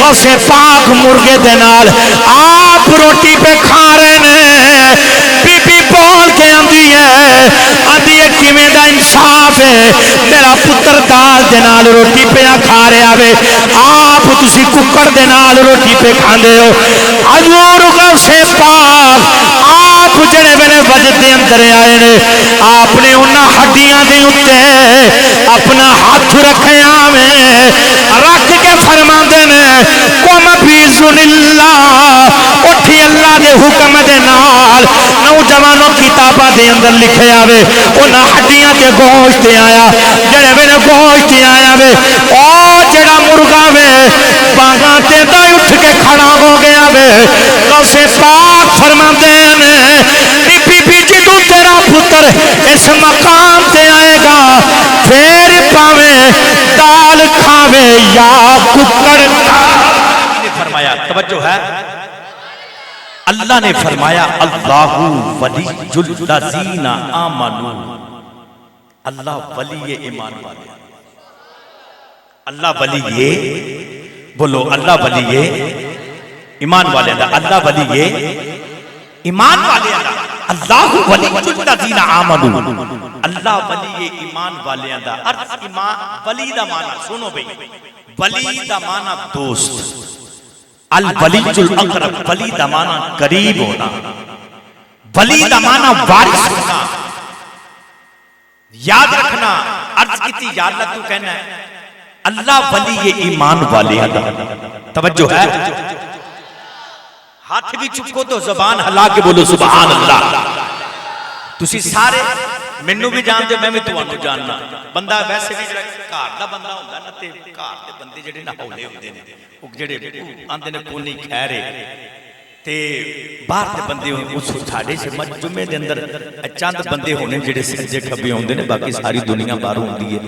غوث پاک مرغے دے نال آپ روٹی پہ کھا رہے ہیں، بی بی بول کے آندی ہے کیویں دا انصاف ہے، میرا پتر دال دے نال روٹی پہ کھا رہا ہے، آپ تسی ککڑ دے نال روٹی پہ کھاندے ہو۔ حضور غوث پاک آپ جڑے میرے وجد دے اندر آئے نے، آپ نے انہاں ہڈیاں دے اتے اپنا ہاتھ رکھیا میں رکھ کے فرماندے نے قم بیزن اللہ، اٹھی اللہ دے حکم دے نال نوجوانوں کتاباں دے اندر لکھے آوے انہاں ہڈیاں تے گوشت آیا، جڑے میرے گوشت آیا وے او جڑا مرغا وے باغاں تے دا اٹھ کے کھڑا ہو گیا وے۔ غوث پاک فرماندے نے بی جدوں تیرا پتر اس مقام تے آئے گا پھر پاویں دال کھاوے یا ککڑ نے فرمایا، توجہ ہے، اللہ نے فرمایا اللہ ولی الذین آمنوا، اللہ ولی ایمان والے، اللہ ولی یہ بولو، اللہ ولی یہ ایمان والے، اللہ ولی یہ ایمان والے، اللہ ولی الذین آمنوا، اللہ ولی ایمان والے دا ارث ایمان ولی دا معنی سنو بھئی، ولی دا معنی دوست، الولی الاقرب، ولی دا معنی قریب ہونا، ولی دا معنی وارث ہونا، یاد رکھنا، عرض کیتی یا اللہ تو کہنا ہے اللہ ولی یہ ایمان والے دا، توجہ ہے، ہاتھ بھی چکو تو زبان ہلا کے بولو سبحان اللہ۔ تسی سارے مینوں بھی جان دے، میں بھی تانوں جاننا، بندہ ویسے بھی جڑا گھر دا بندہ ہوندا نا تے گھر دے بندے جڑے نہ ہولے ہوندے نے، او جڑے آندے نے کونی خیر تے باہر دے بندے اس ساڈے سے جمعے دے اندر چند بندے ہونے جڑے سجے کھبے ہوندے نے، باقی ساری دنیا باہر ہوندی ہے۔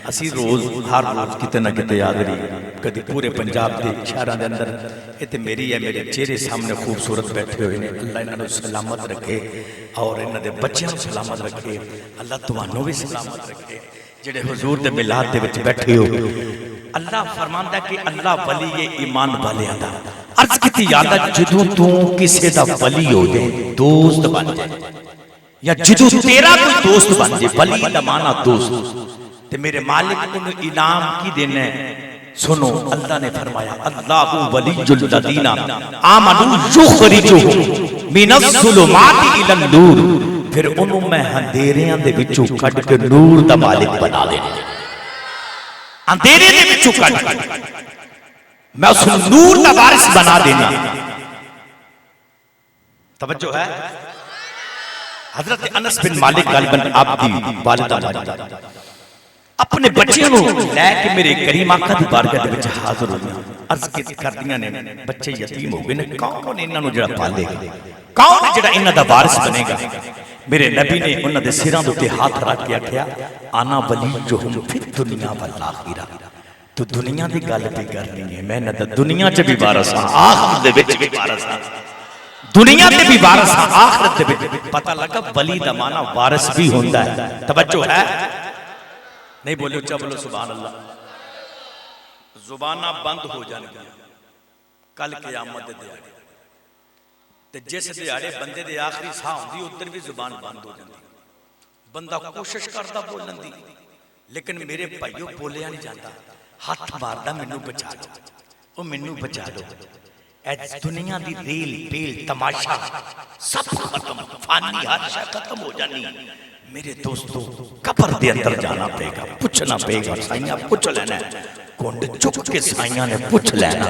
اسی روز ہر روز کتے نہ کتے یاد رہی، کدی پورے پنجاب دے شہراں دے اندر اے تے میری ہے، میرے چہرے سامنے خوبصورت بیٹھے ہوئے نے، اللہ انہاں نوں سلامت رکھے اور انہاں دے بچیاں نوں سلامت رکھے، اللہ تانوں بھی سلامت رکھے جڑے حضور دے میلاد دے وچ بیٹھے ہو۔ اللہ فرماندا ہے کہ اللہ ولی یہ ایمان والیاں دا، عرض کیتی یا اللہ جدوں تو کسے دا ولی ہو جائے، دوست بن جائے، یا جدوں تیرا کوئی دوست بن جائے، ولی دا معنی دوست، تے میرے مالک کو انعام کی دینا ہے، سنو اللہ نے فرمایا اللہ ولی الذین آمنوا یخرجہم من الظلمات الی النور، پھر انہوں میں اندھیریاں دے وچوں کڈ کے نور دا مالک بنا دینا، اندھیرے دے وچوں کڈ میں اس نور دا وارث بنا دینا۔ توجہ ہے، حضرت انس بن مالک غالباً آپ دی والدہ اپنے بچیاں نو لے کے میرے کریم آقا دی بارگاہ دے وچ حاضر ہوئی، عرض کردیاں نے بچے یتیم ہو گئے نے، کون انہاں نو جڑا پالے گا، کون جڑا انہاں دا وارث بنے گا؟ میرے نبی نے انہاں دے سراں دے ہاتھ رکھ کے آکھیا انا ولیہم فی الدنیا والآخرہ، تو دنیا دی گل بھی کرنی ہے، میں نہ دنیا چ بھی وارث ہاں، آخرت دے وچ بھی وارث ہاں، دنیا تے بھی وارث ہاں، آخرت دے وچ پتہ لگا ولی دا معنی وارث بھی ہوندا ہے۔ توجہ ہے، نہیں بولے اچھا بولو سبحان اللہ۔ زباناں بند ہو جان گیا کل قیامت دے دیاڑے، تے جس دیاڑے بندے دے آخری ساہ ہوندی ادھر بھی زبان بند ہو جاندی، بندہ کوشش کردا بولن دی لیکن میرے بھائیو بولیا نہیں جاتا، ہاتھ ماردا مینوں بچا لو، او مینوں بچا لو، اے دنیا دی ریل پیل تماشا سب ختم، فانی ہر شے ختم ہو جانی، میرے دوستو قبر دے اندر جانا پے گا، پوچھنا پے گا، سائیاں پوچھ لینا ہے، کونڈ چک کے سائیاں نے پوچھ لینا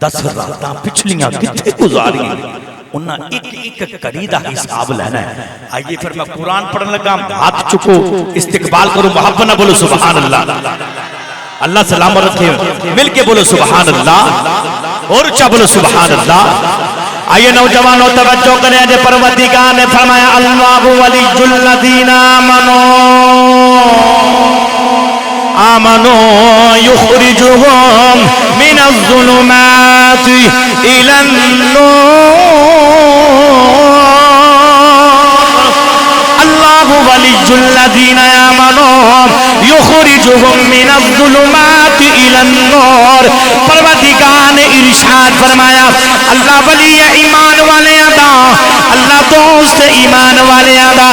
10 راتاں پچھلیاں کتھے گزاریاں، انہاں ایک ایک کڑی دا حساب لینا ہے۔ آئیے پھر میں قرآن پڑھنے لگا، ہاتھ چکو، استقبال کرو، محبت نہ بولو سبحان اللہ، اللہ سلام رکھے، مل کے بولو سبحان اللہ اور اچھا بولو سبحان اللہ۔ آئیے نوجوانوں توجہ کریں، جے پروردگار نے فرمایا اللہ ولی الذین آمنوا یخرجہم من الظلمات الی النور، اللہ ولی الذین آمنوا یخرجہم من الظلمات الی النور، پروردگار نے نماز فرمایا اللہ ولی ایمان والیاں دا اللہ دوست ایمان والیاں دا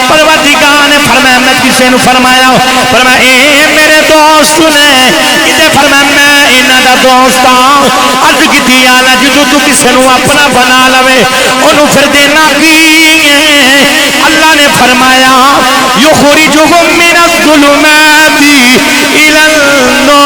پروردگار نے فرمایا میں کسے نو فرمایا فرمایا اے میرے دوست نے کتے فرمایا میں انہاں دا دوست ہاں عرض کیتی آلا جدو تو کسے نو اپنا بنا لوے انہوں پھر دینا کی اللہ نے فرمایا یخرجہم من الظلمات الی النور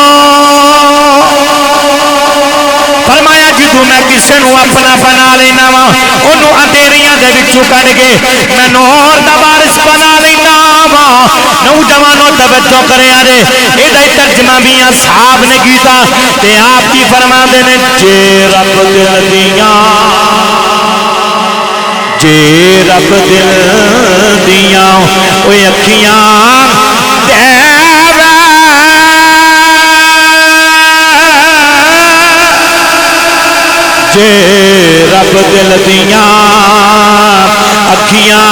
فرمایا جدو میں کسے نو اپنا بنا لینا وا انہوں اندھیریاں دے وچوں کڈ کے میں نور دا وارث بنا لینا وا نوجوانوں توجہ کریا جے ایڈا ترجمہ میاں صاحب نے کیتا تے آپ کی فرماندے نے جے رب دل دیاں جے رب دل دیاں اوے اکھیاں جے رب دل دیاں اکھیاں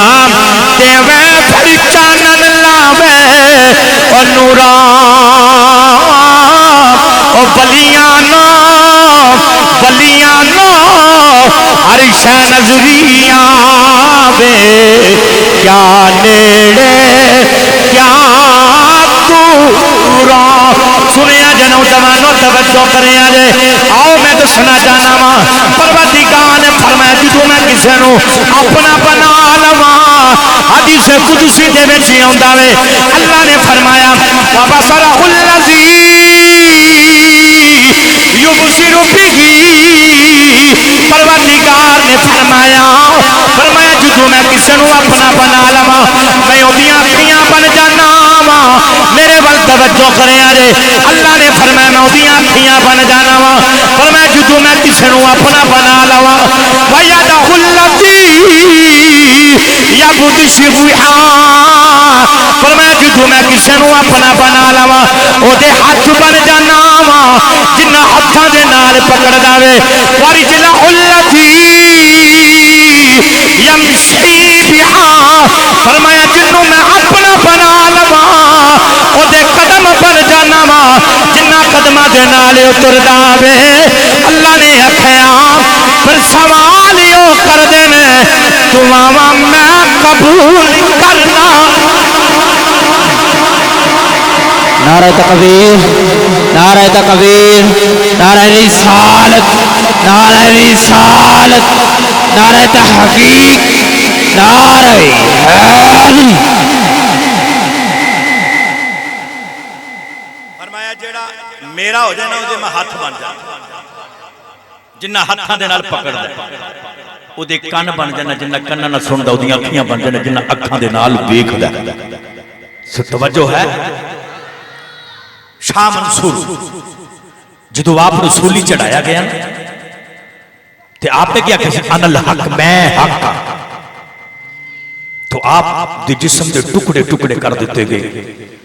دیوے پھر چانن لاوے او نوران او بلیاں ہر شے نظریاں وے کیا نیڑے کیا دورا سنیا جنو جوانو توجہ کریا جے آؤ میں دسنا جانا وا پروردگار نے فرمایا جدوں میں کسے نو اپنا بنا لواں حدیث قدسی دے وچ آوندا وے اللہ نے فرمایا وبصرہ الذی یبصر بہ پروردگار نے فرمایا جدوں میں کسے نو اپنا بنا لواں میں اودیاں اکھیاں بن جانا وا میرے ول توجہ کریا جے اللہ نے فرمایا میں اودیاں اکھیاں بن جانا وا فرمایا جدوں میں کسے نو اپنا بنا لواں ویدہ الذی یبطش بہا فرمایا جدوں میں کسے نو اپنا بنا لواں او دے ہاتھ بن جانا وا جنہ ہتھاں دے نال پکڑدا وے ورجل الذی یمشی بہا فرمایا جنوں میں اپنا بنا لواں او دے قدم بن جانا وا جنہ قدماں دے نال اتردا وے اللہ نے آکھیا پھر سوال یو کردے نے دعاواں میں قبول کرنا نعرہ تکبیر نعرہ تکبیر نعرہ رسالت نعرہ رسالت نعرہ تحقیق نعرہ حیدری فرمایا جیڑا میرا ہو جائے نا وہ میں ہاتھ بن جائے جنہ ہاتھاں دے نال پکڑ دے وہ دے کان بن جانا جنہ کنہ نہ سن دا وہ دے اکھیاں بن جانا جنہ اکھاں دے نال ویکھ دا سو توجہ ہے شاہ منصور جدو آپ رسولی چڑھایا گیا تے آپ نے کیا کہا انا الحق میں حق تو آپ دے جسم دے ٹکڑے ٹکڑے کر دیتے گئے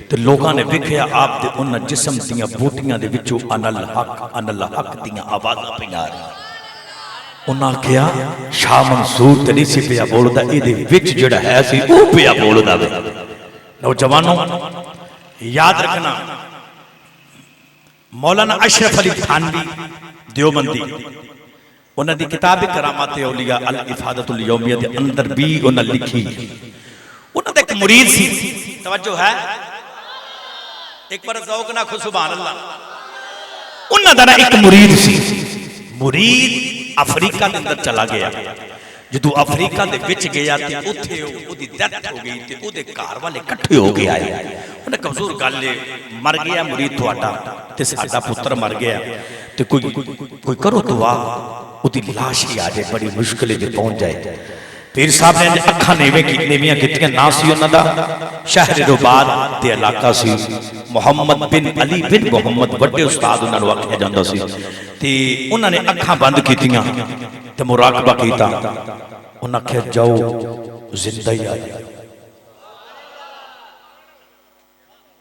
تو لوگاں نے دیکھیا آپ دے انہ جسم دیاں بوٹیاں دے وچوں انا الحق دیاں آوازاں پہ آ رہی انہاں کیا شاہ منصور تے نہیں سی پیا بولدا اے دے وچ جڑا ہے سی او پیا بولدا وے نوجوانوں یاد رکھنا مولانا اشرف علی تھانوی دیوبندی انہاں دی کتاب کرامات اولیاء الافادۃ الیومیہ دے اندر بھی انہاں لکھی انہاں دا ایک مرید سی توجہ ہے ایک بار ذوق نہ کھو سبحان اللہ انہاں دا ایک مرید سی مرید افریقہ دے اندر چلا گیا جدو افریقہ دے وچ گیا تے اوتھے او دی ڈیتھ ہو گئی تے او دے گھر والے اکٹھے ہو گئے آئے انہیں کمزور گل ہے مر گیا مرید تہاڈا تے ساڈا پتر مر گیا تے کوئی کرو دعا او دی لاش ہی آ جائے بڑی مشکل دے پہنچ جائے پیر صاحب نے اکھاں نیویاں کیتیاں نا سی انہاں دا شہر رباط دے علاقہ سی محمد بن علی بن محمد وڈے استاد انہاں نوں آکھیا جاندا سی تے انہاں نے اکھاں بند کیتیاں تے مراقبہ کیتا انہاں کہا جاؤ زندہ ہی آ جائے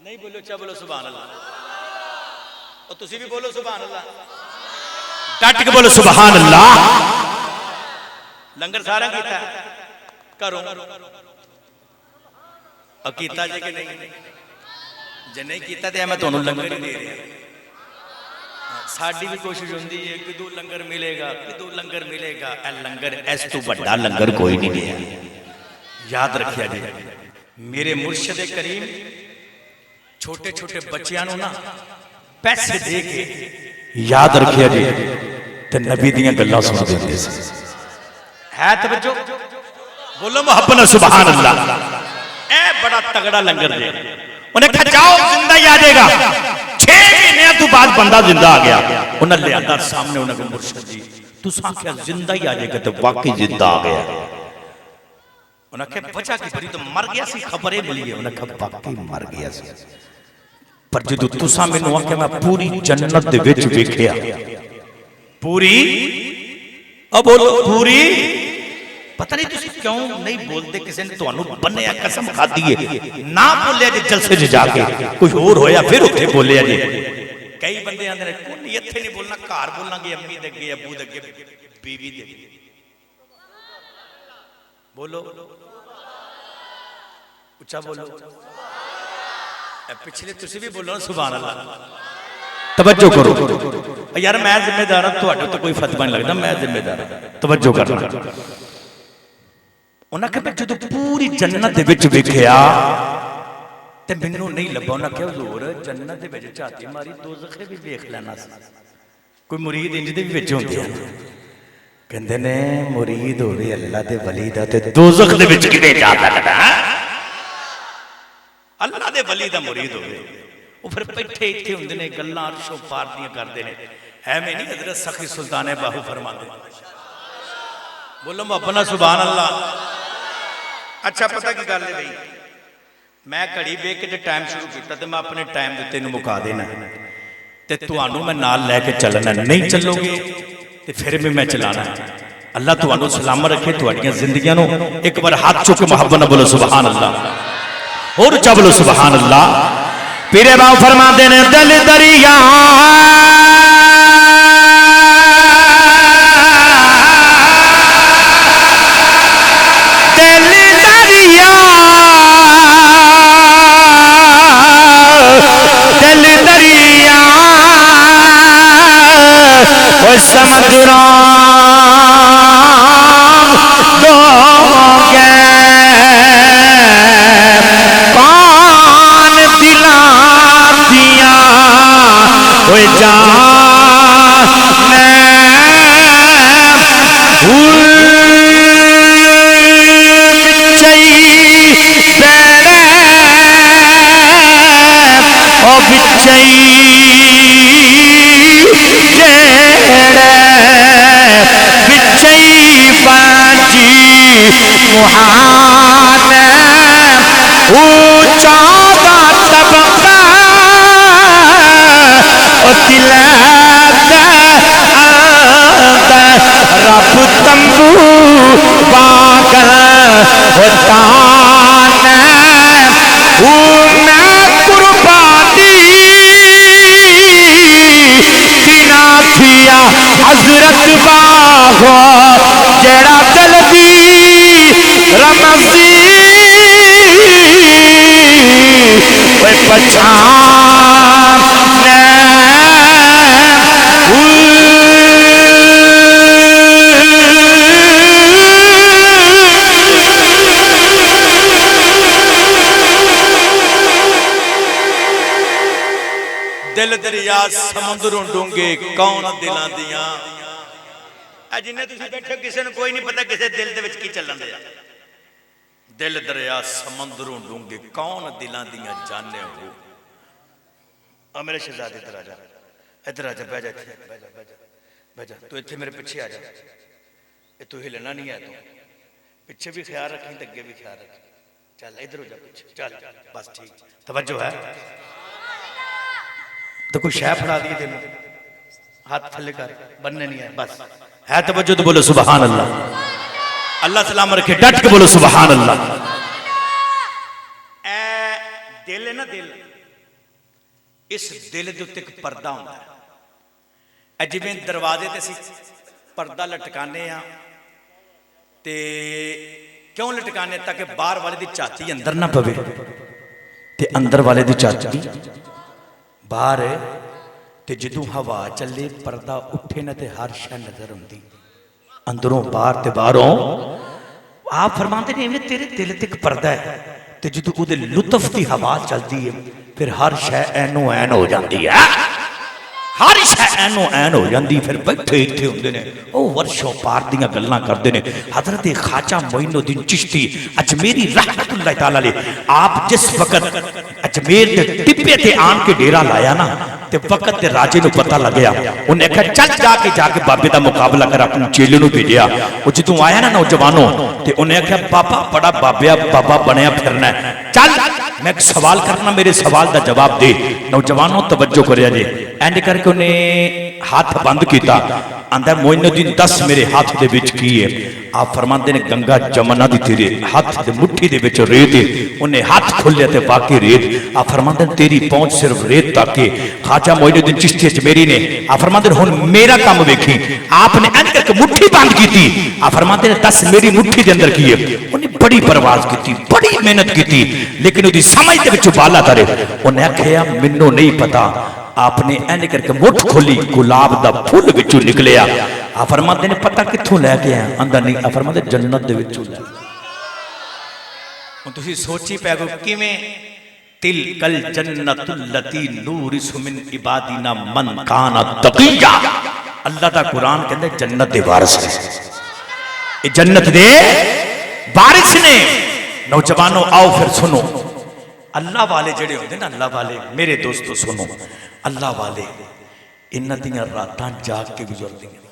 نہیں بولو چا بولو سبحان اللہ اور تسی بھی بولو سبحان اللہ ڈٹ کے بولو سبحان اللہ لنگر سارا کیتا ہے کرو اور کیتا جے کہ نہیں جے نہیں کیتا تے میں تانوں لنگر ہی دے رہا ਸਾਡੀ ਵੀ ਕੋਸ਼ਿਸ਼ ਹੁੰਦੀ ਹੈ ਕਿਦੋਂ ਲੰਗਰ ਮਿਲੇਗਾ, ਕਿਦੋਂ ਲੰਗਰ ਮਿਲੇਗਾ। ਇਹ ਲੰਗਰ ਇਸ ਤੋਂ ਵੱਡਾ ਲੰਗਰ ਕੋਈ ਨਹੀਂ ਗਿਆ। ਯਾਦ ਰੱਖਿਆ ਜੀ, ਮੇਰੇ ਮੁਰਸ਼ਿਦ ਕਰੀਮ ਛੋਟੇ ਛੋਟੇ ਬੱਚਿਆਂ ਨੂੰ ਨਾ ਪੈਸੇ ਦੇ ਕੇ, ਯਾਦ ਰੱਖਿਆ ਜੀ, ਤੇ ਨਬੀ ਦੀਆਂ ਗੱਲਾਂ ਸੁਣ ਦਿੰਦੇ ਸੀ। ہے توجہ بولو محبت سبحان اللہ۔ اے بڑا تگڑا لنگر دے، انہیں کہا جاؤ زندہ ہی آ جائے گا۔ 6 مہینے تو بعد بندہ زندہ آ گیا، انہیں لے آتا سامنے، انہیں کہا مرشد جی تو ساکھیا زندہ ہی آ جائے گا، تو واقعی زندہ آ گیا۔ انہیں کہا بچا کی بری تو مر گیا سی، خبریں ملی ہے۔ انہیں کہا واقعی مر گیا سی، پر جدو تو سامنے نوا کہ میں پوری جنت دے وچ ویکھیا، پوری اب بولو پوری، پتہ نہیں تسی کیوں نہیں بولتے، کسی نے تو انہوں بنیا قسم کھا دیئے نہ بولیا جی جلسے جی جا کے کوئی اور ہویا پھر اتھے بولیا جی۔ کئی بندے آندھے رہے کون یہ تھے نہیں بولنا، کار بولنا گے امی دگے ابو دگے بیوی دگے، بولو اچھا بولو، پچھلے تسی بھی بولو سبحان اللہ۔ توجہ کرو یار، میں ذمہ دار ہوں، تو اٹھو تو کوئی فتوہ نہیں لگتا، میں ذمہ دار ہوں، توجہ کرنا۔ انہاں کہ میں جدو پوری جنت دے وچ ویکھیا تے مینوں نہیں لبا، انہاں کہ حضور جنت دے وچ چاتی ماری دوزخے بھی ویکھ لینا سی۔ کوئی مرید انج دے بھی وچ ہوندے ہیں، کہندے نے مرید ہو رہی اللہ دے ولی دا تے دوزخ دے وچ کدے جا سکدا ہے؟ اللہ دے ولی دا مرید ہوئے وہ پھر پیٹھے اتھے ہوندے نے، گلاں عرشوں پار دیاں کردے نے۔ ہے میں نہیں حضرت سخی سلطان باہو فرماندے، بولو اپنا سبحان اللہ۔ اچھا پتہ کی گل ہے بھائی، میں گھڑی ویکھ کے جو ٹائم شروع کیتا تے میں اپنے ٹائم دے نوں مکا دینا تے تانوں میں نال لے کے چلنا، نہیں چلو گے تے پھر بھی میں چلانا۔ اللہ تانوں سلامت رکھے، تہاڈیاں زندگیاں نوں ایک بار ہاتھ چک کے محبت نال بولو سبحان اللہ، اور اچھا بولو سبحان اللہ۔ پیرے باو فرماندے نے دل دریا حضرت باغو جڑا دل دی رمزی کوئی پچھان دل دریا سمندروں ڈونگے کون دلاں دیاں۔ جنہیں تسی بیٹھے کسے نے کوئی نہیں پتا کسے دل دے وچ کی چلن دیا۔ دل دریا سمندروں ڈونگے کون دلاں دیاں جانے ہو۔ اور میرے شہزادے ادھر آجا، ادھر آجا، بیجا بیجا، تو اتھے میرے پچھے آجا، تو ہلنا نہیں ہے، تو پچھے بھی خیال رکھیں تگے بھی خیال رکھیں، چل ادھر ہو جا پچھے، چل بس ٹھیک، توجہ ہے تو کوئی شے پھڑا دیے دے ہاتھ تھلے کر بننے نہیں ہے، بس ہے توجہ تو بولو سبحان اللہ۔ اللہ سلام رکھے، ڈٹ کے بولو سبحان اللہ۔ اے دل ہے نا، دل، اس دل دے تے ایک پردہ ہوندا ہے۔ اے جویں دروازے تے سی پردہ لٹکانے ہاں تے کیوں لٹکانے تاکہ باہر والے دی چاتی اندر نہ پوے تے اندر والے دی چاتی باہر ہے تے جدوں ہوا چلے پردہ اٹھے نہ تے ہر شے نظر ہوندی اندروں باہر تے باہروں آپ فرماندے نے ایویں تیرے دل تے ایک پردہ ہے تے جدوں او دے لطف دی ہوا چلدی ہے پھر ہر شے اینو این ہو جاندی ہے ہر شے اینو این ہو جاندی پھر بیٹھے ایتھے ہوندے نے او ورشوں پار دیاں گلاں کردے نے حضرت خواجہ معین الدین چشتی اجمیری رحمت اللہ تعالی علیہ آپ جس وقت اجمیر دے ٹپے تے آن کے ڈیرا لایا نا تے وقت تے راجے نو پتہ لگیا انہیں کہا چل جا کے بابے دا مقابلہ کر اپنے چیلے نو بھیجیا وہ جدوں آیا نا نوجوانوں تے انہیں کہا بابا بڑا بابا بنیا پھرنا ہے چل میں ایک سوال کرنا میرے سوال دا جواب دے نوجوانوں توجہ کریا جے اینڈ کر کے انہیں ہاتھ بند کیتا اندر معین الدین دس میرے ہاتھ دے وچ کی ہے آپ فرماندے نے گنگا جمنا دی تیرے ہاتھ دے مٹھی دے وچ ریت ہے انہیں ہاتھ کھولیا تے باقی ریت آپ فرماندے تیری پہنچ صرف ریت تک ہے خواجہ معین الدین چشتی اجمیری نے آپ فرماندے ہن میرا کام ویکھی آپ نے اینڈ کر کے مٹھی بند کیتی آپ فرماندے نے دس میری مٹھی دے اندر کی ہے انہیں بڑی پرواز کیتی بڑی محنت کیتی لیکن اودی سمجھ دے وچ بالا ترے انہیں آکھیا مینوں نہیں پتا آپ نے اینڈ کر کے مٹھ کھولی گلاب دا پھول وچوں نکلیا آپ فرماندے نے پتہ کتھوں لے کے آیا اندر نہیں آپ فرماندے جنت دے وچوں لے ہن تسی سوچی پے گو کیویں تلکل جنت التی نورث من عبادنا من کان تقیا اللہ دا قرآن کہندا جنت دے وارث نے اے جنت دے وارث نے نوجوانوں آؤ پھر سنو اللہ والے جڑے ہوندے نا اللہ والے میرے دوستو سنو اللہ والے انہاں دیاں راتاں جاگ کے گزردی ہیں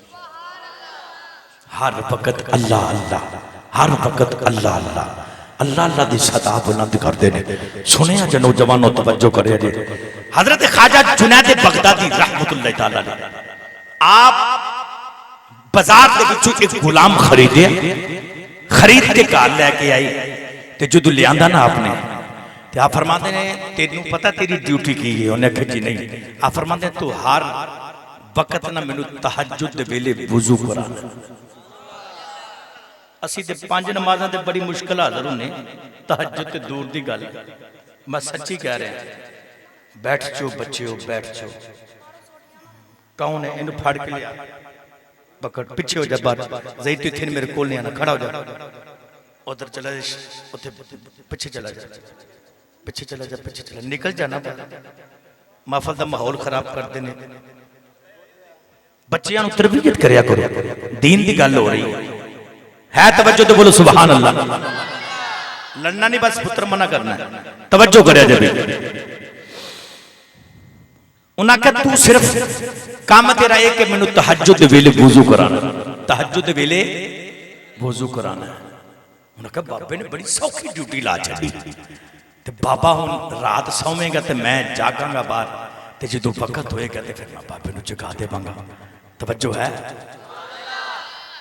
ہر وقت اللہ اللہ ہر وقت اللہ اللہ اللہ اللہ دی صدا بلند کردے نے سنیا جے نوجوانوں توجہ کرے جے حضرت خواجہ جنید بغدادی رحمت اللہ تعالی علیہ آپ بازار دے وچوں ایک غلام خریدے خرید کے گھر لے کے آئی تے جدوں لیاندا نا آپ نے تے آپ فرماندے نے تینوں پتہ تیری ڈیوٹی کی ہے انہیں کہا جی نہیں آپ فرماندے تو ہر وقت نہ مینوں تہجد دے ویلے وضو کرانا اسی تے 5 نمازاں تے بڑی مشکل حاضر ہونے تہجد تے دور دی گل میں سچی کہہ رہا ہوں بیٹھ چو بچیو بیٹھ چو کون ہے انہوں پھاڑ کے لیا پکڑ پیچھے ہو جا بات زیتو تھین میرے کول نہیں آنا کھڑا ہو جا ادھر چلا جا پیچھے چلا جا پیچھے چلا جا پیچھے چلا نکل جانا محفل دا ماحول خراب کر دینے بچیاں نو تربیت کریا کرو دین دی گل ہو رہی ہے توجہ تو بولو سبحان اللہ لڑنا نہیں بس پتر منع کرنا ہے توجہ کریا جا بھی انہاں کہ تو صرف کام تیرا ہے کہ میں تہجد دے ویلے وضو کرانا تہجد دے ویلے وضو کرانا انہاں کہ بابے نے بڑی سوکھی ڈیوٹی لا چھڑی تے بابا ہن رات سویں گا تے میں جاگاں گا باہر تے جدوں وقت ہوئے گا تے پھر میں بابے نو جگا دے بانگا توجہ ہے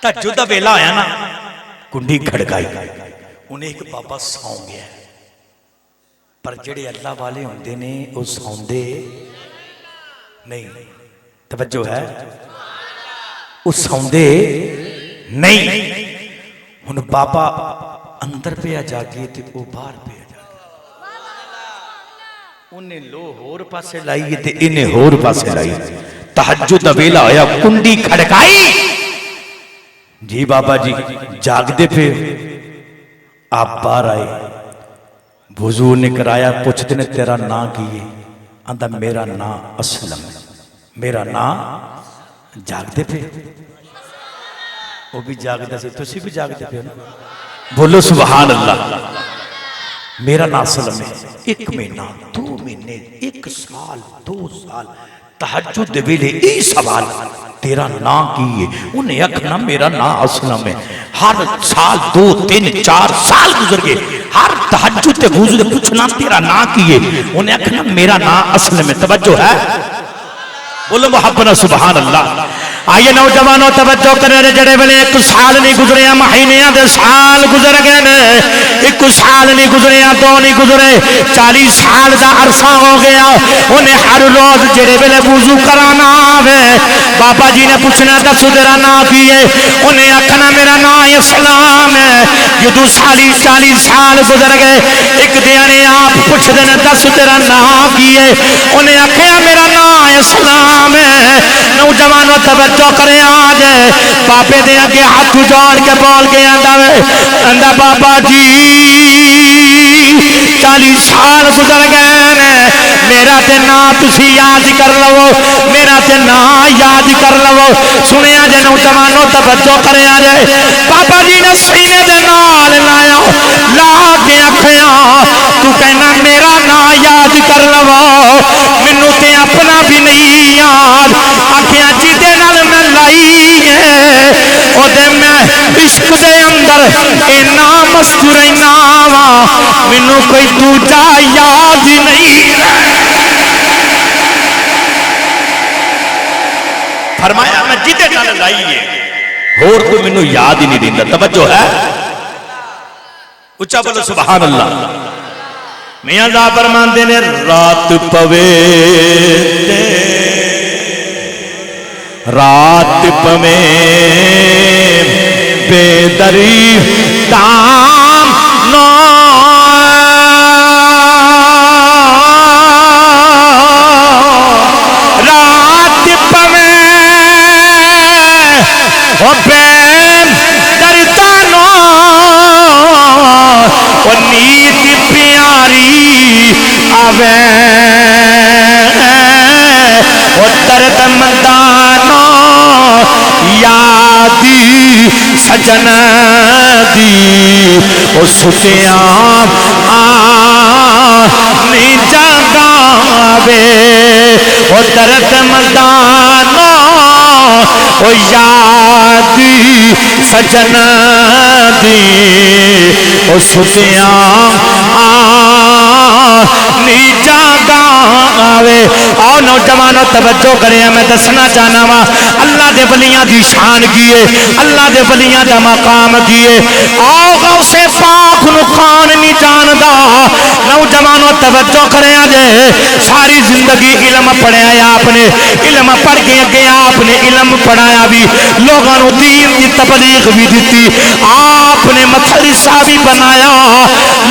تہجد دا ویلا آیا نا کنڈی کھڑکائی انہیں ایک بابا سو گیا پر جڑے اللہ والے ہوندے نے او سوندے نہیں توجہ ہے او سوندے نہیں ہن بابا اندر پہ آ جاگے تے او باہر پہ آ جاگے انہیں لو ہور پاسے لائیے تے انہیں ہور پاسے لائیے تہجد دا ویلا آیا کنڈی کھڑکائی جی بابا جی جاگ دے پہ آپ باہر آئے وضو نے کرایا پوچھتے نے تیرا نا کیے اندھا میرا نا اسلم میرا نا جاگ دے پہ وہ بھی جاگ دے سے تسی بھی جاگ دے پہ بولو سبحان اللہ میرا نا اسلم ہے 1 مہینہ 2 مہینے 1 سال 2 سال تہجد دے ویلے ای سوال تیرا نا کیے انہیں اکھنا میرا نا اسلم ہے ہر سال 2 3 4 سال گزر گئے ہر تہجد تے وضو دے پوچھنا تیرا نا کیے انہیں اکھنا میرا نا اسلم ہے توجہ ہے بولو محبنا سبحان اللہ آئیے نوجوانوں توجہ کرے جڑے ویلے ایک سال نہیں گزریا مہینے دے سال گزر گئے نے ایک سال نہیں گزریا دو نہیں گزرے 40 سال دا عرصہ ہو گیا انہیں ہر روز جڑے ویلے وضو کرانا آوے بابا جی نے پوچھنا دس تیرا نام کی ہے انہیں آکھنا میرا نام اسلام ہے جدو 40 سال گزر گئے ایک دیانے آپ پوچھ دینا دس تیرا نام کی ہے انہیں آکھیا میرا نام اسلام ہے نوجوانوں توجہ کرے آج پاپے دے اگے ہاتھ جوڑ کے بول کے آندا بابا جی 40 سال گزر گئے میرا تے نام تسی یاد کر لو میرا تے نام یاد کر لو سنیا جے نوجوانوں توجہ کرے آج بابا جی نے سینے دے نال لایا لا کے آکھیا تو کہنا میرا نام یاد کر لو مینوں تے اپنا بھی نہیں یاد آکھیا جی دے نال میں لائی ہے او دے میں عشق دے اندر اینا مست رہنا وا مینوں کوئی دوجا یاد نہیں فرمایا میں جدے نال لائی ہے اور کوئی مینوں یاد ہی نہیں دیندا توجہ ہے اچھا بولو سبحان اللہ میاں صاحب فرماندے نے رات پوے رات پوے بے دری تام نو رات پوے او بے دری تانو او نیت پیاری آوے او درد مندانو یادی سجن دی او ستیاں آنی جاگاوے او درد مندانو او یادی سجن دی او ستیاں آنی جاگاوے آؤ نوجوانوں توجہ کرے میں دسنا چاہنا وا اللہ دے ولیاں دی شان کیے اللہ دے ولیاں دا مقام کیے آؤ غوث پاک نو خان نہیں جاندا نوجوانوں توجہ کرے جے ساری زندگی علم پڑھایا آپ نے علم پڑھ کے اگے آپ نے علم پڑھایا بھی لوگوں نو دین دی تبلیغ بھی دیتی آپ نے مدرسہ بھی بنایا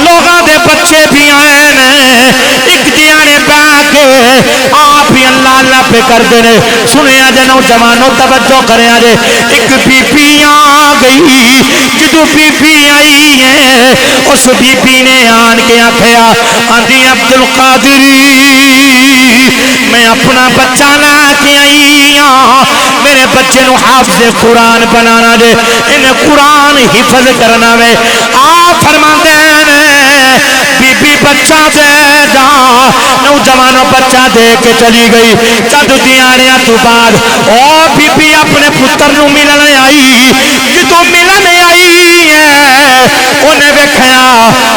لوگوں دے بچے بھی آئے نے ایک دیانے پہ کے آپ ہی اللہ اللہ پہ کر دے رہے سنیا جے نوجوانوں توجہ کرے جے ایک بی بی آ گئی جدو بی بی آئی ہے اس بی بی نے آن کے آکھیا آندھی عبدالقادری میں اپنا بچہ لا کے آئی ہاں میرے بچے نو حافظ قرآن بنانا دے انہیں قرآن حفظ کرنا میں آپ فرما دے بی بی بچہ دے جا نوجوانوں بچہ دے کے چلی گئی جد دیاریاں تو بعد او بی بی اپنے پتر نو ملن آئی جدو ملن آئی ہے انہیں ویکھیا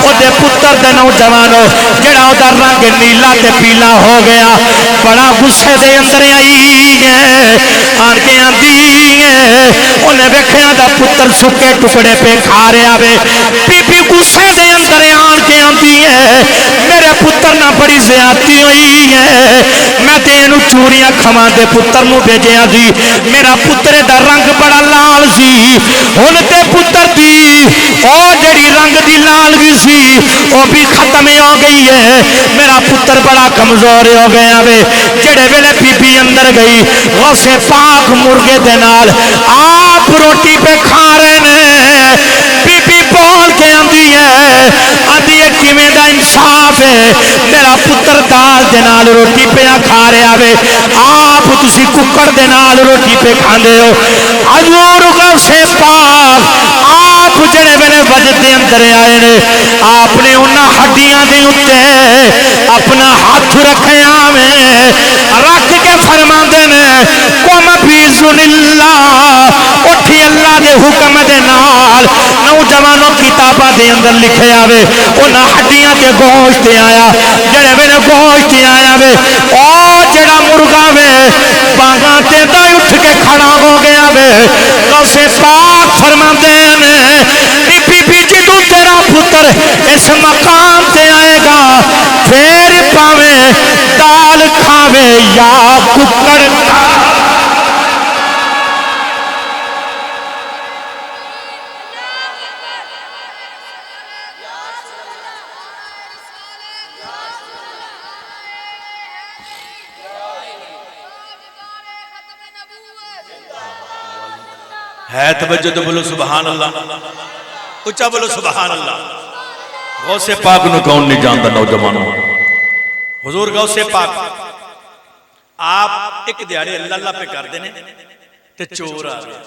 او دے پتر دے نوجوانوں جڑا او دا رنگ نیلا تے پیلا ہو گیا بڑا غصے دے اندر آئی ہے آن کے آندی ہے انہیں ویکھیا دا پتر سکے ٹکڑے پہ کھا رہا وے بی بی غصے دے اندر آن کے آندی ہے میرے پتر نہ بڑی زیادتی ہوئی ہے میں تینو چوریاں کھما دے پتر نو بھیجیا سی میرا پتر دا رنگ بڑا لال سی ہن تے پتر دی او جڑی رنگ دی لالگی سی او بھی ختم ہو گئی ہے میرا پتر بڑا کمزور ہو گیا وے جڑے ویلے بی بی اندر گئی غوث پاک مرغے دے نال آپ روٹی پہ کھا رہے نے بی بی بول کے آندی ہے آندی ہے کیویں دا انصاف ہے میرا پتر دال دے نال روٹی پہ کھا رہا وے آپ تسی ککڑ دے نال روٹی پہ کھاندے ہو حضور غوث پاک آپ جڑے ویلے وجد دے اندر آئے نے آپ نے انہاں ہڈیاں دے اوتے اپنا ہاتھ رکھیا میں رکھ کے فرماندے نے قم بیزن اللہ اٹھی اللہ دے حکم دے نال نوجوانوں کتاباں دے اندر لکھے آوے انہاں ہڈیاں تے گوشت آیا جڑے ویلے گوشت آیا وے او جڑا مرغا وے باغاں تے دا اٹھ کے کھڑا ہو گیا وے غوث پاک فرماندے نے بی بی جدوں تیرا پتر اس مقام تے آئے گا پھر پاویں دال کھاوے یا ککڑ ہے توجہ تو بولو سبحان اللہ، اچھا بولو سبحان اللہ۔ غوث پاک نو کون نہیں جانتا نوجوانوں؟ حضور غوث پاک آپ ایک دیارے اللہ اللہ پہ کر دینے تے چور آ گیا،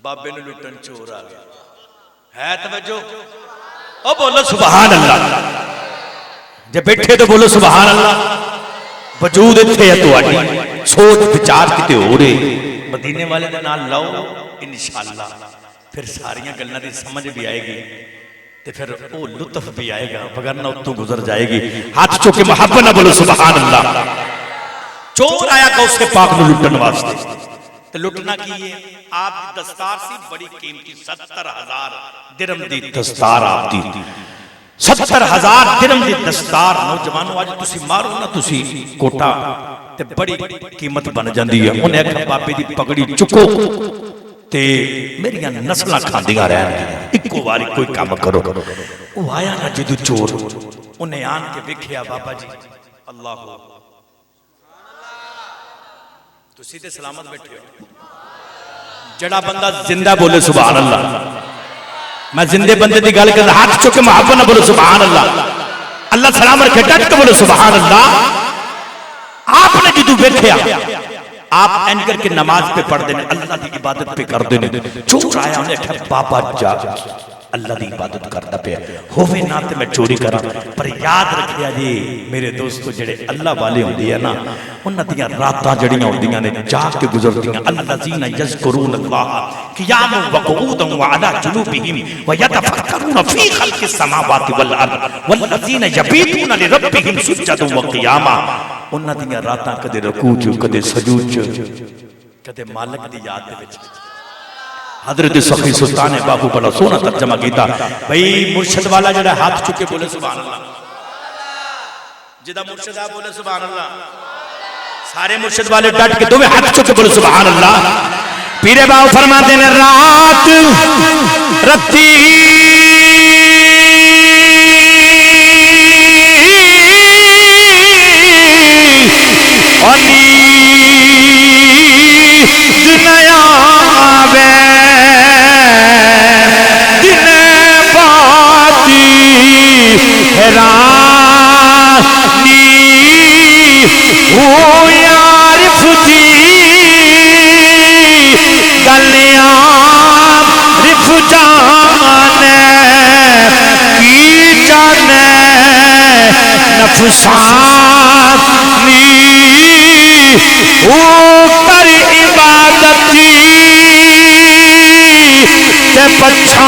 بابے نے لٹن چور آ گیا، ہے توجہ؟ او بولو سبحان اللہ، جب بیٹھے تو بولو سبحان اللہ۔ وجود اتھے ہے تو آٹی سوچ بچار کتے ہو رہے مدینے والے دے نال لاؤ انشاءاللہ پھر ساریاں گلنا دی سمجھ بھی آئے گی تے پھر او لطف بھی آئے گا وگرنہ اتوں گزر جائے گی۔ ہاتھ چوکے محبت نہ بولو سبحان اللہ۔ چور آیا کہ اس کے پاک نو لٹن واسطے تے لٹنا کی ہے آپ دی دستار سی بڑی قیمتی 70,000 درم دی دستار آپ دی 70,000 درم دی دستار نوجوانوں آج تسی مارو نہ تسی کوٹا تے بڑی قیمت بن جاندی ہے۔ انہیں ایک بابے دی پگڑی چکو تے میری نسلہ کھاندیاں رہن گیا ایکو واری کوئی کام کرو۔ وہ آیا نا جدو چور انہیں آن کے بکھیا بابا جی اللہ تو سیدھے سلامت بیٹھے ہو جڑا بندہ زندہ بولے سبحان اللہ۔ میں زندے بندے دی گل کرتا ہاتھ چوکے محبت نہ بولو سبحان اللہ۔ اللہ سلام رکھے ڈٹ کے بولو سبحان اللہ۔ آپ نے جدو بیٹھیا آپ این کر کے نماز پہ پڑھ دینے اللہ دی عبادت پہ کر دینے چور آیا انہیں کہا بابا جا اللہ دی عبادت کرتا پہ ہوئے نہ تے میں چوری کرا پر یاد رکھیا جی میرے دوستو جڑے اللہ والے ہوں دیا نا انہ دیا راتاں جڑیاں ہوں دیا نے جاگ کے گزر دیا الذین یذکرون اللہ قیاما وقعودا وعلی جنوبہم ویتفکرون فی خلق السماوات والارض والذین یبیتون لربہم سجدا وقیاما انہ دیا راتاں کدے رکوع چو کدے سجود چو کدے مالک دی یاد دے وچ۔ حضرت سخی سلطان باہو بڑا سونا ترجمہ کیتا بھئی مرشد والا جڑا ہاتھ چکے بولے سبحان اللہ، جدہ مرشد آپ بولے سبحان اللہ، سارے مرشد والے ڈٹ کے دوے ہاتھ چکے بولے سبحان اللہ۔ پیرے باہو فرماتے ہیں رات رتی نفسانی اوپر عبادتی تے پچھانتا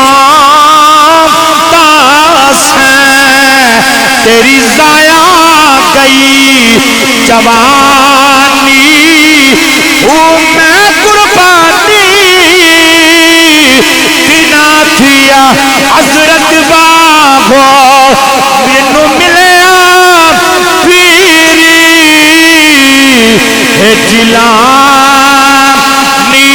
سیں تیری ضائع گئی جوانی میں قربانی بنا تھیا حضرت بابو مینوں ملے جلانی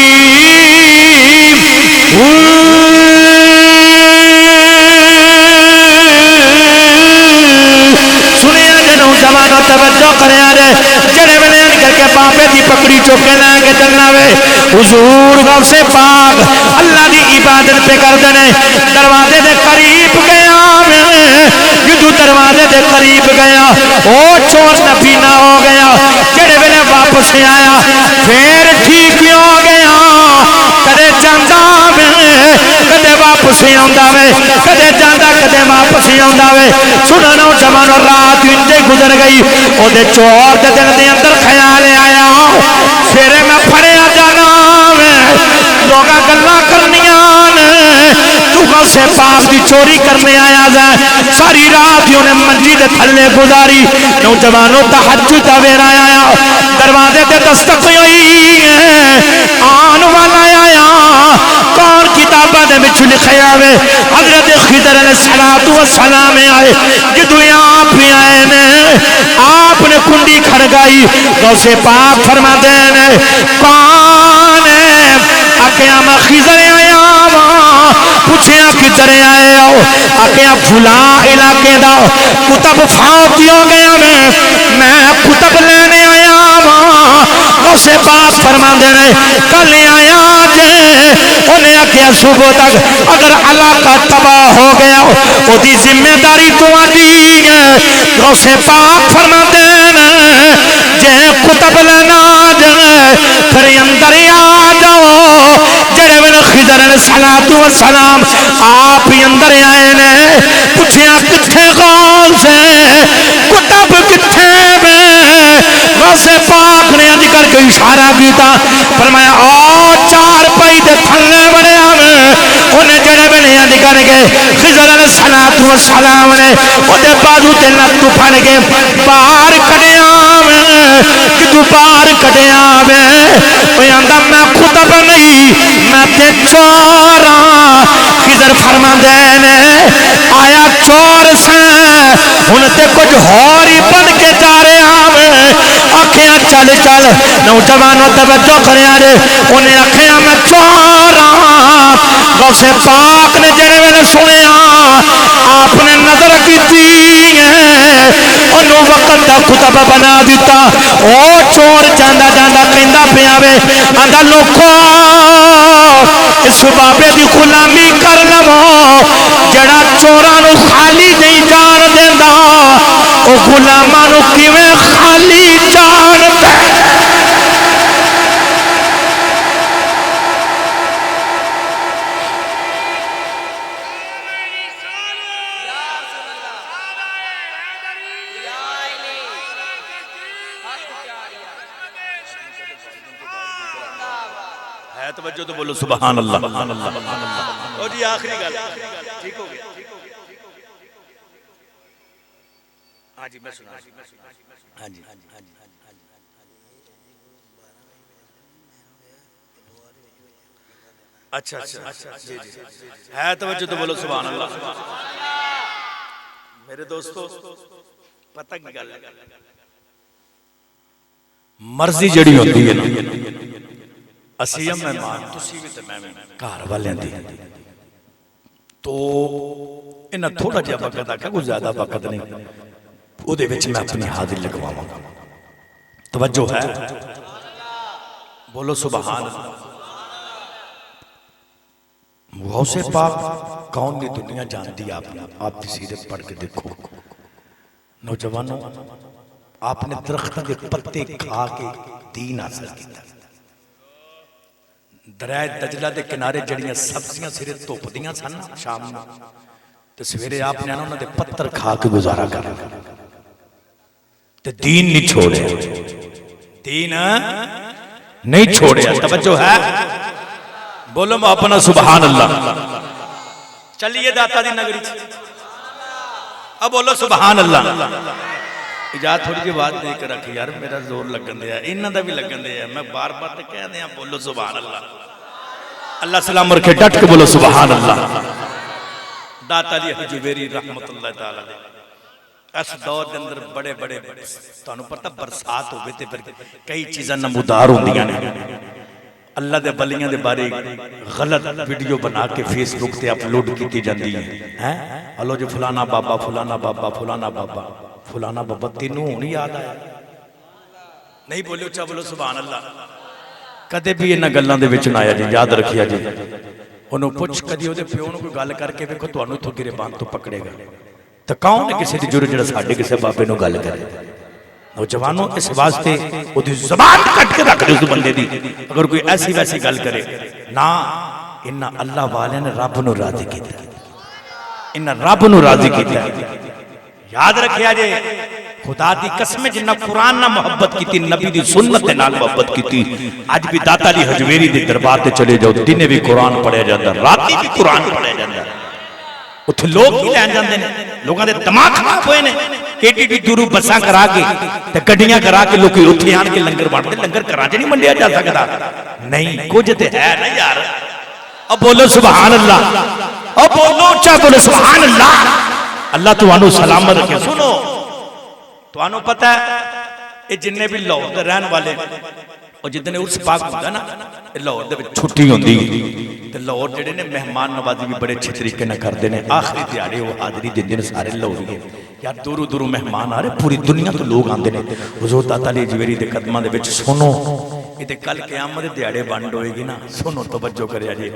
سنیا جنہوں زمانہ توجہ کرے آرے جڑے ملین کر کے باپے دی پکڑی چوکے لائیں گے چلنا وے حضور غوث پاک اللہ دی عبادت پہ کر دینے دروازے دے قریب گیا جدو دروازے دے قریب گیا او چور نبی نہ ہو گیا جڑے ویلے واپس آیا پھر ٹھیک ہو گیا کدے جاندا وے کدے واپس آوندا وے کدے جاندا کدے واپس آوندا وے سنو نوجوانو رات انجے گزر گئی او دے چور دے دل دے اندر خیال آیا پھر میں پھڑیا جانا وے لوگاں گلاں کرنیاں نے تو غوث غوث پاک دی چوری کرنے آیا ہے ساری رات انہیں منجی دے تھلے گزاری نوجوانوں تہجد دا ویلا آیا دروازے تے دستک ہوئی آن والا آیا کون کتاباں دے وچ لکھیا ہوئے حضرت خضر علیہ السلام آئے جدوں آپ بھی آئے نے آپ نے کنڈی کھڑکائی غوث پاک فرما دین کون ہے آکھیا میں خضر آیا پوچھیا کدھر آئے ہو آکھیا فلاں علاقے دا کتب فوت ہو گیا میں کتب لینے آیا غوث پاک فرما دین کل آیا جے انہیں آکھیا صبح تک اگر علاقہ تباہ ہو گیا وہ دی ذمہ داری تو آدھی غوث پاک فرما دین جے کتب لینا جائے پھر اندر آ جاؤ جڑے میں خضر علیہ السلام آپ ہی اندر آئے نے پوچھیا کتھے غوث ہے کتب کتھے میں غوث پاک نے اج کر کے اشارہ کیتا فرمایا او چار پائی دے تھلے بڑے آویں انہیں جڑے میں اج کر کے خضر علیہ السلام نے اودے بازو تے لت پھڑ کے باہر کڈیا آویں کدو باہر کڈیا آویں اوے آندا میں کتب نہیں میں تے چور ہاں خضر فرما دین آیا چور سے ہن تے کچھ ہور ہی بن کے جا رہے آویں آکھیا چل چل نوجوانوں توجہ کریا جے انہیں آکھیا میں چور ہاں غوث پاک نے جڑے ویلے سنیا آپ نے نظر کیتی انہوں وقت دا کتب بنا دیتا او چور جاندا جاندا کہندا پیا وے آندا لوکو اس بابے دی غلامی کر لو جڑا چوراں نو خالی نہیں جان دیندا او غلاماں نو کیویں خالی جان دے توجہ تو بولو سبحان اللہ اور جی آخری گل ٹھیک ہو گیا ہاں جی میں سنا ہاں جی اچھا جی ہے توجہ تو بولو سبحان اللہ میرے دوستو پتہ کی گل مرضی جڑی ہوتی ہے نا اسی مہمان تسی بھی تے میں گھر والے دی تو انہاں تھوڑا جہا وقت آکھا کوئی زیادہ وقت نہیں او دے وچ میں اپنی حاضری لگواواں گا توجہ ہے بولو سبحان اللہ غوث پاک کون دی دنیا جانتی آپ کی سیرت پڑھ کے دیکھو نوجوانوں آپ نے درخت کے پتے کھا کے دین حاصل کیتا درائے دجلہ دے کنارے جڑیاں سبزیاں سرے توپ دیاں سن شام میں تو سویرے آپ نے انہوں نے پتھر کھا کے گزارا کر تو دین نہیں چھوڑے دین نہیں چھوڑے توجہ ہے بولو اپنا سبحان اللہ چلیے داتا دی نگری اب بولو سبحان اللہ اجازت تھوڑی جی بات دے کر رکھ یار میرا زور لگن دیا انہاں دا بھی لگن دیا میں بار بار تے کہہ دیا بولو سبحان اللہ اللہ سلام رکھے ڈٹ کے بولو سبحان اللہ داتا علی حجویری رحمت اللہ تعالی اس دور دے اندر بڑے بڑے تانوں پتہ برسات ہوئے تے پھر کئی چیزاں نمودار ہوندیاں نے اللہ دے بلیاں دے بارے غلط ویڈیو بنا کے فیس بک تے اپلوڈ کیتی جاندی ہے ہلو جو فلانا بابا فلانا بابا فلانا بابا فلانا بابا تینوں نہیں یاد آیا نہیں بولے اچھا بولو سبحان اللہ کدے بھی انہاں گلاں دے وچ نہ آیا جی یاد رکھیا جی انہوں پوچھ کدی او دے پیو نوں کوئی گل کر کے ویکھو تانوں تو گربان تو پکڑے گا تے کون ہے کسی دی جرت جڑا ساڈے کسے بابے نوں گل کرے نوجوانوں اس واسطے او دی زبان کٹ کے رکھ دے اس بندے دی اگر کوئی ایسی ویسی گل کرے نہ انہاں اللہ والے نے رب نوں راضی کیتا انہاں رب نوں راضی کیتا یاد رکھیا جے خدا دی قسم جنہ قرآن نہ محبت کیتی نبی دی سنت نال محبت کیتی اج بھی داتا علی حجویری دے دربار تے چلے جاؤ دنے بھی قرآن پڑھیا جاتا راتی بھی قرآن پڑھیا جاتا اتنے لوگ ہی لین جاندے نے لوگوں دے دماغ خراب ہوئے نے ایڈی دوروں بساں کرا کے تے گڈیاں کرا کے لوگ اتنے آن کے لنگر بانٹتے لنگر کراچ نہیں منڈیا جا سکتا نہیں کچھ تے ہے نا یار اب بولو سبحان اللہ اب بولو اچھا بولو سبحان اللہ اللہ تمہانوں سلامت رکھے سنو تمہانوں پتہ ہے یہ جننے بھی لاہور دے رہن والے اور جتنے عرس پاک ہوتا نا لاہور دے چھٹی ہوندی تے لاہور جڑے نے مہمان نوازی بھی بڑے اچھے طریقے نہ کردے نے آخری دیہاڑے وہ حاضری دے دن سارے لاہوریے یار دوروں دوروں مہمان آ رہے پوری دنیا تو لوگ آندے نے حضور داتا علی حجویری دے قدماں دے وچ سنو یہ تے کل قیامت دے دیہاڑے بنڈ ہوئے گی نا سنو توجہ کریا جی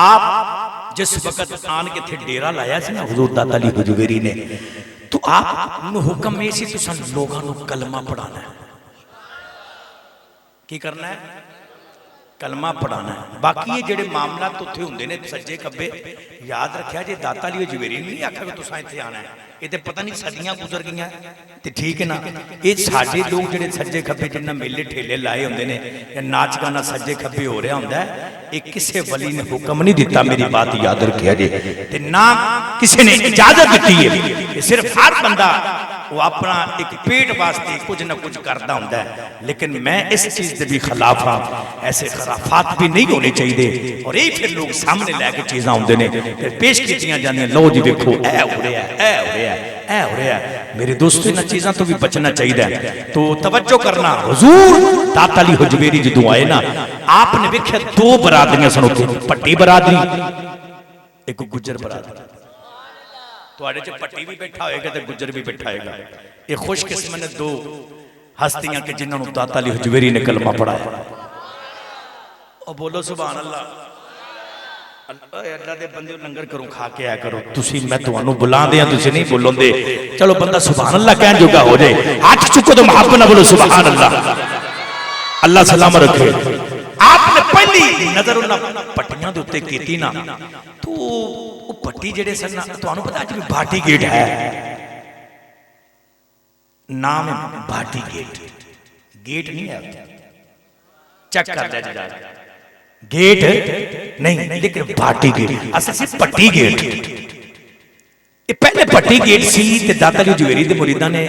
آپ جس وقت آن کے تھے ڈیرا لایا سی نا حضور داتا علی حجویری نے تو آپ نو حکم میں سی تو سن لوگاں نو کلمہ پڑھانا ہے کی کرنا ہے کلمہ پڑھانا ہے باقی یہ جڑے معاملات تو تھے ہوندے نے سجے کبے یاد رکھیا جے داتا علی حجویری نہیں آکھا کہ تساں ایتھے آنا ہے یہ تے پتہ نہیں صدیاں گزر گئیاں تے ٹھیک ہے نا یہ ساڈے لوگ جڑے سجے کبے جنہ میلے ٹھیلے لائے ہوندے نے یا ناچ گانا سجے کبے ہو رہا ہوندا ہے یہ کسے ولی نے حکم نہیں دیتا میری بات یاد رکھیا جے تے نہ کسی نے اجازت دیتی ہے یہ صرف ہر بندہ وہ اپنا ایک پیٹ واسطے کچھ نہ کچھ کرتا ہوتا ہے لیکن میں اس چیز دے بھی خلاف ہاں ایسے خرافات بھی نہیں ہونے چاہیے اور یہ پھر لوگ سامنے لے کے چیزاں ہوندے نے پھر پیش کیتیاں جاندیاں لو جی دیکھو اے ہو رہا ہے اے ہو رہا ہے اے ہو رہا ہے میرے دوستو ان چیزاں تو بھی بچنا چاہیے تو توجہ کرنا حضور داتا علی حجویری جدوں آئے نا آپ نے دیکھا دو برادریاں سنو پٹی برادری ایک گجر برادری تواڈے چ پٹی بھی بیٹھا ہوئے گا تے گجر بھی بیٹھا ہوئے گا یہ خوش قسمت دو ہستیاں کہ جنہوں نے داتا علی حجویری نے کلمہ پڑھایا اور بولو سبحان اللہ اللہ دے بندے لنگر کروں کھا کے آیا کرو تسی میں تانوں بلا دیاں تسی نہیں بولون دے چلو بندہ سبحان اللہ کہن جوگا ہو جائے ہاتھ چکو تو محبت نہ بولو سبحان اللہ اللہ سلام رکھے آپ نے پہلی نظر انہاں پٹیاں دے اوتے کیتی نا تو وہ پٹی جڑے سن تانوں پتہ اج بھی بھاٹی گیٹ ہے نام ہے بھاٹی گیٹ گیٹ نہیں ہے چیک کر لے جا گیٹ نہیں لیکن بھاٹی گیٹ اصل سے پٹی گیٹ یہ پہلے پٹی گیٹ سی تے داتا علی حجویری دے مریداں نے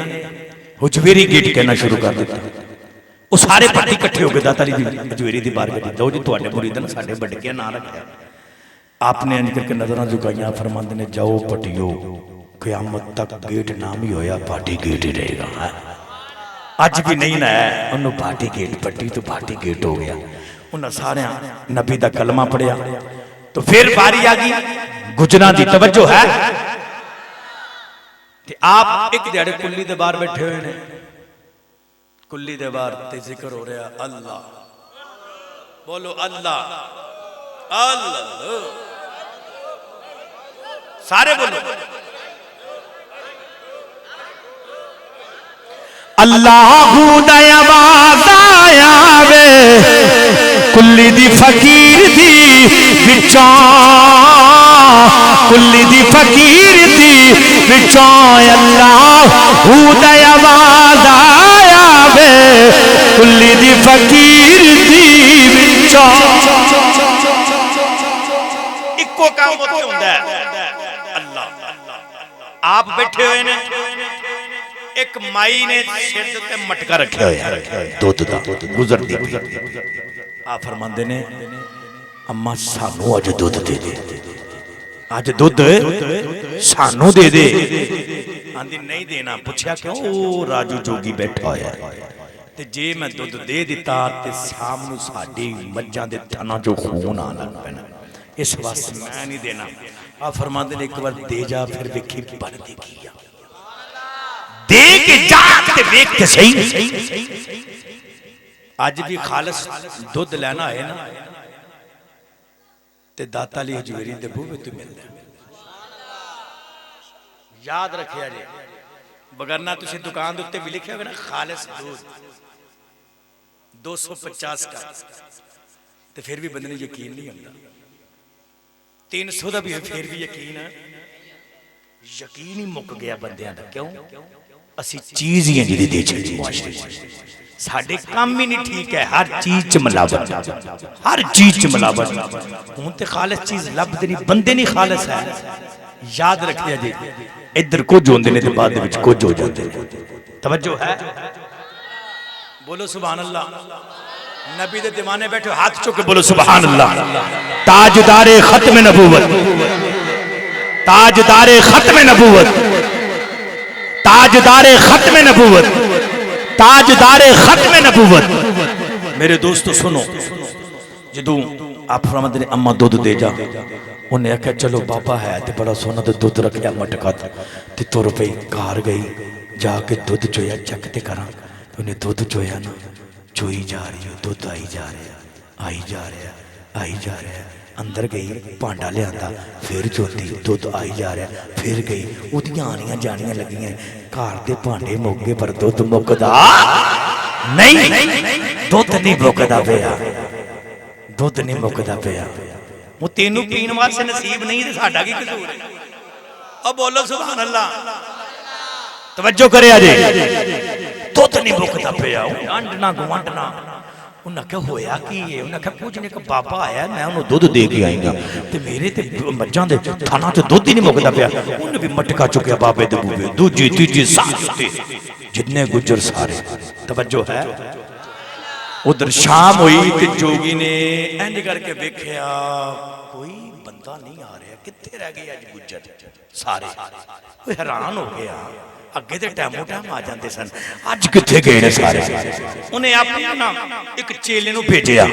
حجویری گیٹ کہنا شروع کر دیتا وہ سارے پٹی کٹھے ہو گئے داتا علی حجویری دی بارگاہ دی دو جی تواڈے مریداں نے ساڈے بڑکیاں نہ رکھیا آپ نے انج کر کے نظراں جھکائیاں فرماندے نے جاؤ پٹیو قیامت تک گیٹ نام ہی ہویا بھاٹی گیٹ ہی رہے گا اج بھی نہیں نہ ہے انہوں بھاٹی گیٹ پٹی تو بھاٹی گیٹ ہو گیا انہاں سارے نبی دا کلمہ پڑھیا تو پھر باری آ گئی گجراں دی توجہ ہے کہ آپ ایک دیہڑے کلی دے باہر بیٹھے ہوئے نے کلی دے باہر تے ذکر ہو رہا اللہ بولو اللہ اللہ سارے بولو اللہ دیا بازایا وے کلی دی فقیر دی وچوں کلی دی فقیر دی وچوں اللہ دیا بازایا وے کلی دی فقیر دی وچوں ایکو کام ہوتے ہوندہ ہے اللہ آپ بیٹھے ہوئے نے ایک مائی نے سر تے مٹکا رکھیا ہویا دودھ دا گزر دی آپ فرماندے نے اما سانو اج دودھ دے دے اج دودھ سانو دے دے آندی نہیں دینا پوچھا کیوں او راجو جوگی بیٹھا ہویا تے جے میں دودھ دے دیتا تے سامنے ساڈی مجھاں دے تھنا جو خون آنا پینا اس واسطے میں نہیں دینا آپ فرماندے نے ایک بار دے جا پھر ویکھی بن دے کیا دے کے جات کے بیک کے صحیح آج بھی خالص دودھ لینا ہے نا تے داتا علی حجویری دے بوے تو مل دے یاد رکھیا جی بگرنا تسی دکان دے اتے بھی لکھیا ہوگا نا خالص دودھ 250 کا تے پھر بھی بندے نے یقین نہیں ہوتا 300 دا بھی ہے پھر بھی یقین ہے یقین ہی مک گیا بندیاں دا کیوں اسی چیز ہی ہیں جی دے چھڑی معاشرے ساڑھے کام ہی نہیں ٹھیک ہے ہر چیز چ ملاوٹ ہر چیز چ ملاوٹ ہوں تے خالص چیز لب دے نہیں بندے نہیں خالص ہے یاد رکھیا جی ادھر کچھ ہوندے نے تے بعد وچ کچھ ہو جاندے نے توجہ ہے بولو سبحان اللہ نبی دے دیوانے بیٹھے ہاتھ چوک کے بولو سبحان اللہ تاجدار ختم نبوت تاجدار ختم نبوت تاجدار ختم نبوت تاجدار ختم نبوت میرے دوستو سنو جدوں آپ فرماتے ہیں اماں دودھ دے جا انہیں کہا چلو بابا ہے تے بڑا سونا تو دودھ رکھیا مٹکا تے تو روپے کار گئی جا کے دودھ چویا چکتے کرا انہیں دودھ چویا نا چوئی جا رہی ہے دودھ آئی جا رہے آئی جا رہے آئی جا رہے اندر گئی پانڈا لے آندا پھر چوتی دودھ آئی جا رہے پھر گئی وہ دیاں آنیاں جانیاں لگی ہیں کار دے پانڈے موگے پر دودھ موکدہ نہیں دودھ نہیں موکدہ پیا دودھ نہیں موکدہ پیا وہ تینوں پین واسطے نصیب نہیں تے ساڈا کی قصور ہے اب بولو سبحان اللہ توجہ کرے آجے دودھ نہیں موکدہ پیا انڈنا گوانڈنا انہاں کہا ہویا کی ہے انہاں کہا کچھ نہیں کہ بابا آیا میں انہوں دودھ دے کے آئیں گا تے میرے تے مجھان دے تھانا تے دودھ ہی نہیں موکدہ پیا انہوں بھی مٹکا چکیا بابے دے بوبے دوجی تیجی ساستے جتنے گجر سارے توجہ ہے ادھر شام ہوئی تے جوگی نے اینڈ کر کے دیکھیا کوئی بندہ نہیں آ رہا کتے رہ گئے آج گجر سارے کوئی حیران ہو گیا اگے تے ٹائمو ٹائم آ جاندے سن آج کتے گئے نے سارے انہیں اپنا ایک چیلے نو بھیجیا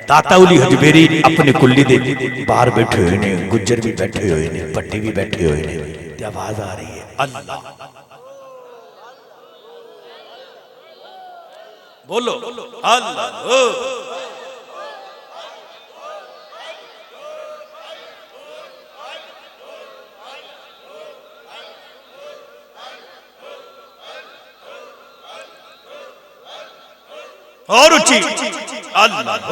داتا اولی حجبیری اپنے کلی دے باہر بیٹھے ہوئے نے گجر بھی بیٹھے ہوئے نے پٹی بھی بیٹھے ہوئے نے تے آواز آ رہی ہے اللہ بولو اللہ اور اچھی اللہ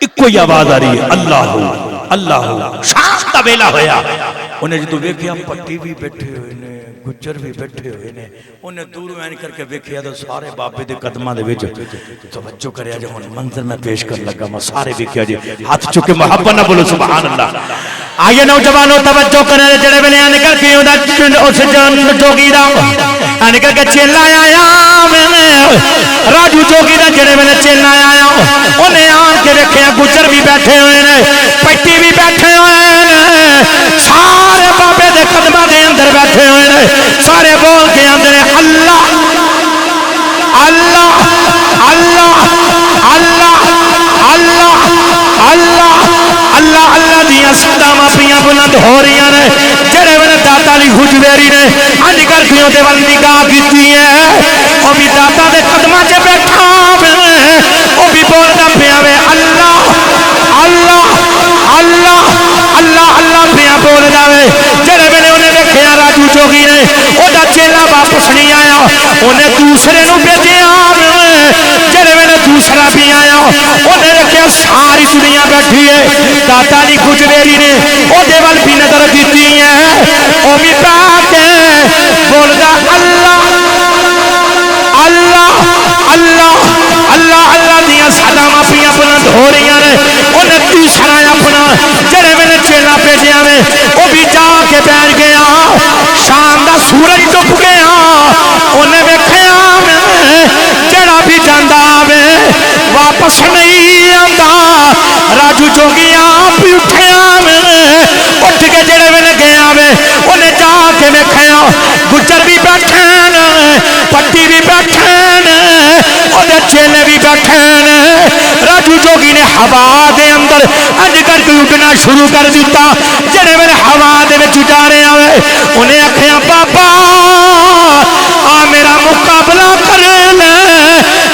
ایک کوئی آواز آ رہی ہے اللہ اللہ شام دا ویلا ہویا انہیں جدو ویکھیا پٹی بھی بیٹھے ہوئے نے گجر بھی بیٹھے ہوئے نے انہیں دور وین کر کے ویکھیا تو سارے بابے دے قدمہ دے وچ توجہ کریا جے ہن منظر میں پیش کر لگا میں سارے ویکھیا جی ہاتھ چکے محبت نہ بولو سبحان اللہ آئیے نوجوانوں توجہ کرے جڑے ویلے نکل کے اوندا اس جان جوگی دا نکل کے چیلا آیا راجو جوگی دا جڑے ویلے چیلا آیا انہیں آن کے ویکھیا گجر بھی بیٹھے ہوئے نے پٹی بھی بیٹھے ہوئے نے سارے بابے دے قدمہ دے اندر بیٹھے ہوئے نے سارے بول کے اندر اللہ اللہ اللہ اللہ اللہ اللہ اللہ اللہ دیاں صدامہ پیاں بلند ہو رہی ہیں جڑے ویلے داتا علی حجویری نے اج کر کے اودے ول نگاہ کیتی ہے او بھی داتا دے قدماں تے بیٹھا او بھی بولدا پیا وے اللہ اللہ اللہ اللہ اللہ پیا بولدا وے جڑے ویلے اونے ویکھیا راجو جوگی نے اودا چیلا واپس نہیں آیا اونے دوسرے نو بھیجیا جڑے ویلے دوسرا بھی آیا اونے ویکھیا ساری دنیا بیٹھی ہے داتا علی حجویری نے اودے ول بھی نظر کیتی ہے او بھی پاک بولدا اللہ اللہ اللہ اللہ اللہ دیاں صدامہ پیاں بلند ہو رہی ہیں انہیں تیسرا اپنا جڑے ویلے چیلا بھیجیا میں وہ بھی جا کے بیٹھ گیا شام دا سورج ڈب گیا انہیں ویکھیا میں جڑا بھی جاندا میں واپس نہیں آندا راجو جوگی آپ بھی اٹھیا میں اٹھ کے جڑے ویلے گیا میں انہیں جا کے ویکھیا گجر بھی بیٹھے پٹی بھی بیٹھے اودے چیلے بھی بیٹھے راجو جوگی نے ہوا دے اندر اج کر کے اٹھنا شروع کر دیتا جڑے ویلے ہوا دے وچ جا رہے ہوئے انہیں آکھیا بابا آ میرا مقابلہ کرے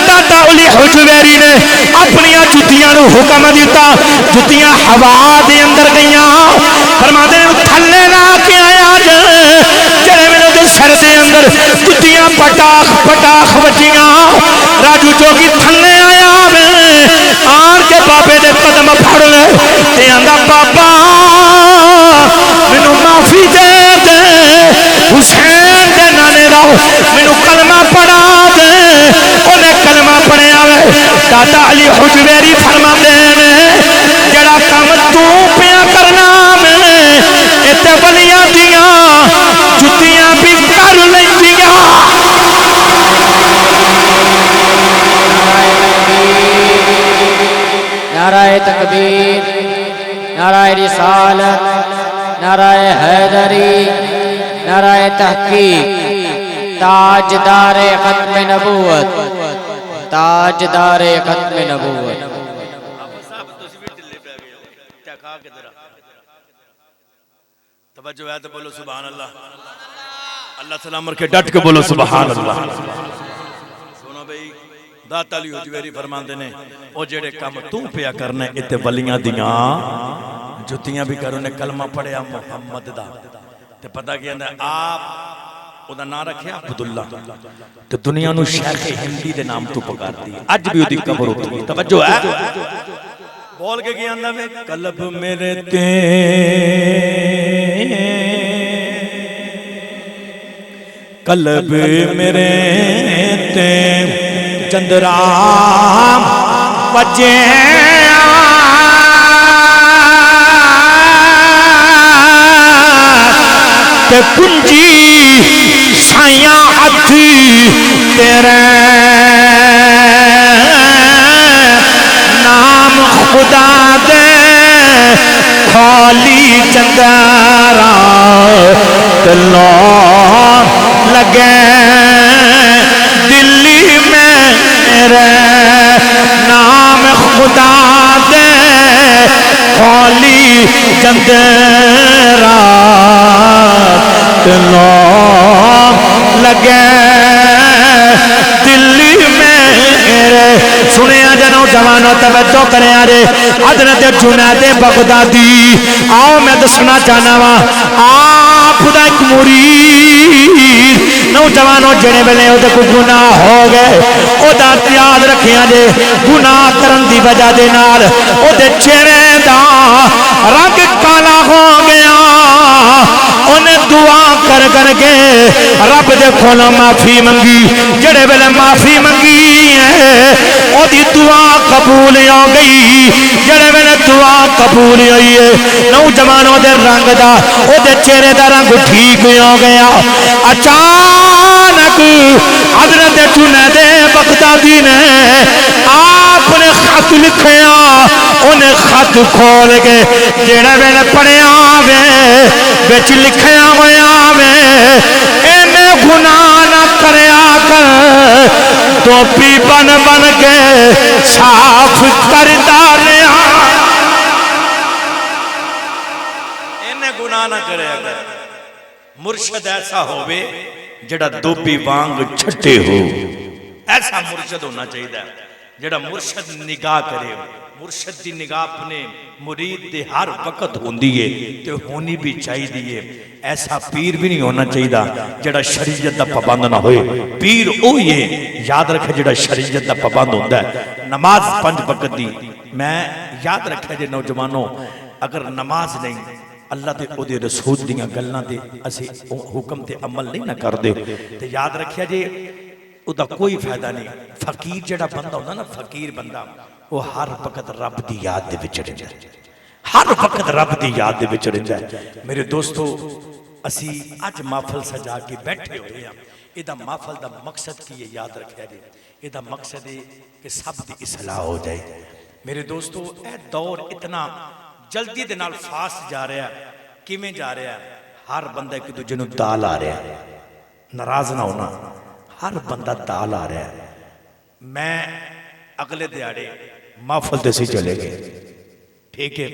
داتا علی حجویری نے اپنی جتیاں نو حکم دیتا جتیاں ہوا دے اندر گئیاں فرماتے ہیں تھلے لا کے آیا جڑے ویلے دے سر دے اندر جتیاں پٹاخ پٹاخ وجیاں راجو جوگی تھلے آیا آن کے بابے دے قدم پھڑ لے تے آندا بابا مینوں معافی دے دے حسین دے نانے دا مینوں کلمہ پڑھا دے انہیں داتا علی حجویری فرماندے نے جڑا کم تو پیا کرنا میں اتے ولیاں دیاں جتیاں بھی کر لیندیاں نعرہ تکبیر نعرہ رسالت نعرہ حیدری نعرہ تحقیق تاجدار ختم نبوت تاجدار ختم نبوت توجہ ہے تو بولو سبحان اللہ اللہ سلام کر کے ڈٹ کے بولو سبحان اللہ سنو بھئی داتا علی حجویری فرماندے نے او جڑے کام تو پیا کرنے اتے ولیاں دیاں جتیاں بھی کرو نے کلمہ پڑھیا محمد دا تے پتہ کیا ہے آپ او دا نام رکھیا عبداللہ تے دنیا نو شیخ ہندی دے نام تو پکار دی اج بھی او دی قبر ہوتی ہے توجہ ہے بول کے کیا اندہ میں قلب میرے قلب میرے تے چندرام بچے تے کنجی سائیاں ہاتھ تیرے نام خدا دے کھولی چندرا تلو لگے دلی میرے نام خدا دے کھولی چندرا تلو لگے دلی میرے سنیا جنو جوانو توجہ کریں آرے حضرت جنید بغدادی آؤ میں دسنا چاہنا وا آپ دا ایک مرید نوجوانوں جڑے ویلے او دے کوئی گناہ ہو گئے او دا یاد رکھیاں جے گناہ کرن دی وجہ دے نال او دے چہرے دا رنگ کالا ہو گیا انہیں دعا کر کر کے رب دے کھولا معافی منگی جڑے ویلے معافی منگی ہے او دی دعا قبول ہو گئی جڑے ویلے دعا قبول ہوئی ہے نوجوانوں دے رنگ دا او دے چہرے دا رنگ ٹھیک ہو گیا اچانک حضرت جنید بغدادی نے آپ نے خط لکھیا انہیں خط کھول کے جڑے ویلے پڑھیا وے بچ لکھیا ہویا وے اینے گناہ نہ کریا کر ٹوپی بن بن کے صاف کر ڈالیا اینے گناہ نہ کریا کر مرشد ایسا ہوئے جڑا دوبی وانگ چھٹے ہو ایسا مرشد ہونا چاہیے جڑا مرشد نگاہ کرے مرشد دی نگاہ اپنے مرید دے ہر وقت ہوندی ہے تے ہونی بھی چاہیے ایسا پیر بھی نہیں ہونا چاہیے جڑا شریعت دا پابند نہ ہوئے پیر او یہ یاد رکھے جڑا شریعت دا پابند ہوتا ہے نماز 5 وقت دی میں یاد رکھے جے نوجوانوں اگر نماز نہیں اللہ تے او دے رسول دیاں گلاں تے اسی حکم تے عمل نہیں نہ کر دے تے یاد رکھیا جے او دا کوئی فائدہ نہیں فقیر جڑا بندہ ہوتا نا فقیر بندہ وہ ہر وقت رب دی یاد دے وچ رہندا ہے ہر وقت رب دی یاد دے وچ رہندا ہے میرے دوستو اسی اج محفل سجا کے بیٹھے ہوئے ہیں اے دا محفل دا مقصد کی یہ یاد رکھیا جائے اے دا مقصد ہے کہ سب دی اصلاح ہو جائے میرے دوستو اے دور اتنا جلدی دے نال فاسٹ جا رہا ہے کیویں جا رہا ہے ہر بندہ ایک دوجے نوں دال آ رہا ہے ناراض نہ ہونا ہر بندہ دال آ رہا ہے میں اگلے دیاڑے محفل دے سی چلے گئے ٹھیک ہے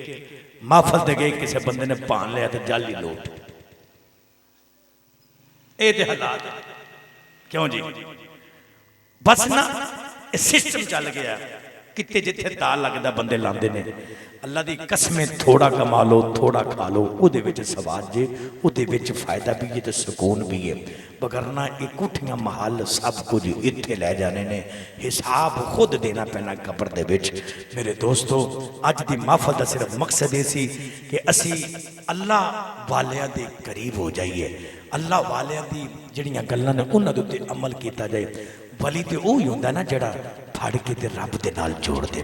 محفل دے گئے کسی بندے نے پان لیا تو جالی لوٹ اے دے حالات کیوں جی بس نا سسٹم چل گیا کتے جتھے دال لگدا بندے لاندے نے اللہ دی قسمیں تھوڑا کما لو تھوڑا کھا لو او دے وچ سواد جے او دے وچ فائدہ بھی ہے تے سکون بھی ہے بگرنا اکٹھیاں محل سب کچھ اتھے لے جانے نے حساب خود دینا پینا قبر دے وچ میرے دوستو اج دی محفل دا صرف مقصد ہے سی کہ اسی اللہ والیاں دے قریب ہو جائیے اللہ والیاں دی جڑیاں گلاں نے انہاں دے تے عمل کیتا جائے ولی تے اوہی ہوندا نا جڑا پھڑ کے تے رب دے نال جوڑ دے